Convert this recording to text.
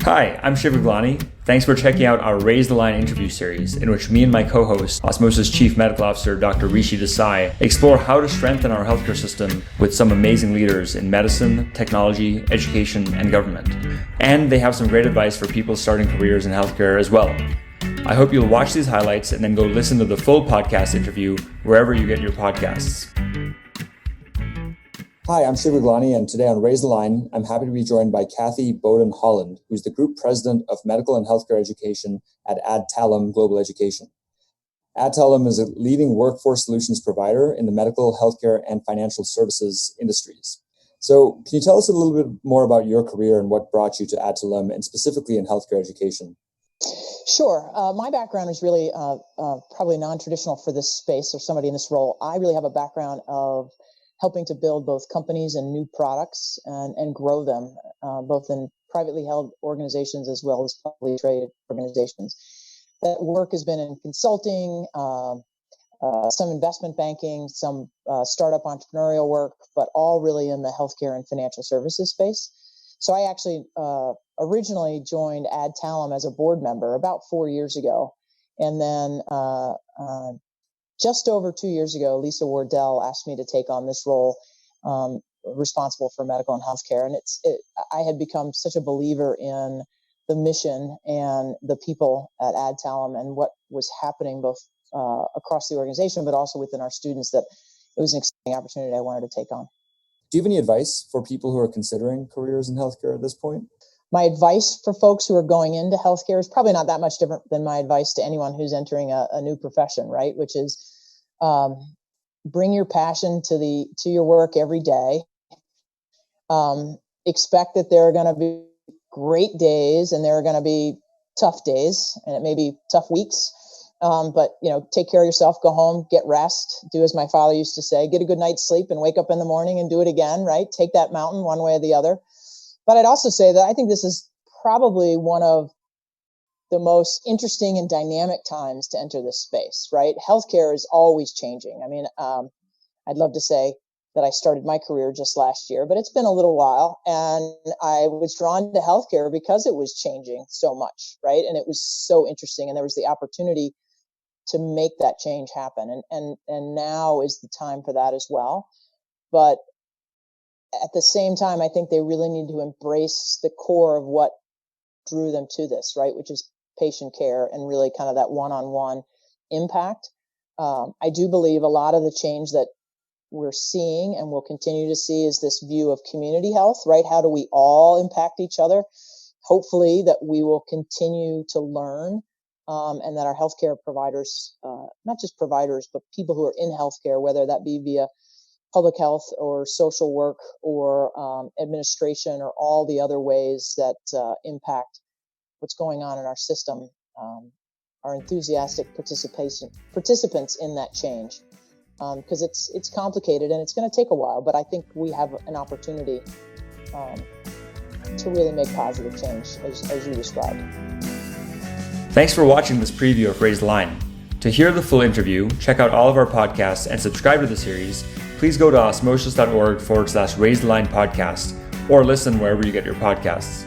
Hi, I'm Shiv Gaglani. Thanks for checking out our Raise the Line interview series, in which me and my co-host, Osmosis Chief Medical Officer Dr. Rishi Desai, explore how to strengthen our healthcare system with some amazing leaders in medicine, technology, education, and government. And they have some great advice for people starting careers in healthcare as well. I hope you'll watch these highlights and then go listen to the full podcast interview wherever you get your podcasts. Hi, I'm Shiv Gaglani, and today on Raise the Line, I'm happy to be joined by Kathy Boden Holland, who's the Group President of Medical and Healthcare Education at Adtalem Global Education. Adtalem is a leading workforce solutions provider in the medical, healthcare, and financial services industries. So can you tell us a little bit more about your career and what brought you to Adtalem, and specifically in healthcare education? Sure. My background is really probably non-traditional for this space or somebody in this role. I really have a background of helping to build both companies and new products and grow them, both in privately held organizations as well as publicly traded organizations. That work has been in consulting, some investment banking, some startup entrepreneurial work, but all really in the healthcare and financial services space. So I actually originally joined Adtalem as a board member about 4 years ago. And then just over 2 years ago, Lisa Wardell asked me to take on this role, responsible for medical and healthcare. And I had become such a believer in the mission and the people at Adtalem and what was happening both across the organization, but also within our students, that it was an exciting opportunity I wanted to take on. Do you have any advice for people who are considering careers in healthcare at this point? My advice for folks who are going into healthcare is probably not that much different than my advice to anyone who's entering a new profession, right? Which is bring your passion to your work every day. Expect that there are going to be great days and there are going to be tough days, and it may be tough weeks. But take care of yourself, go home, get rest, do as my father used to say, get a good night's sleep and wake up in the morning and do it again, right? Take that mountain one way or the other. But I'd also say that I think this is probably one of the most interesting and dynamic times to enter this space, right? Healthcare is always changing. I mean, I'd love to say that I started my career just last year, but it's been a little while. And I was drawn to healthcare because it was changing so much, right? And it was so interesting. And there was the opportunity to make that change happen. And now is the time for that as well. But at the same time, I think they really need to embrace the core of what drew them to this, right? Which is patient care and really kind of that one-on-one impact. I do believe a lot of the change that we're seeing and will continue to see is this view of community health, right? How do we all impact each other? Hopefully that we will continue to learn and that our healthcare providers, not just providers, but people who are in healthcare, whether that be via public health or social work or administration or all the other ways that impact what's going on in our system, are enthusiastic participants in that change. Because it's complicated and it's going to take a while, but I think we have an opportunity to really make positive change, as you described. Thanks for watching this preview of Raise the Line. To hear the full interview, check out all of our podcasts and subscribe to the series. Please go to osmosis.org/Raise the Line podcast or listen wherever you get your podcasts.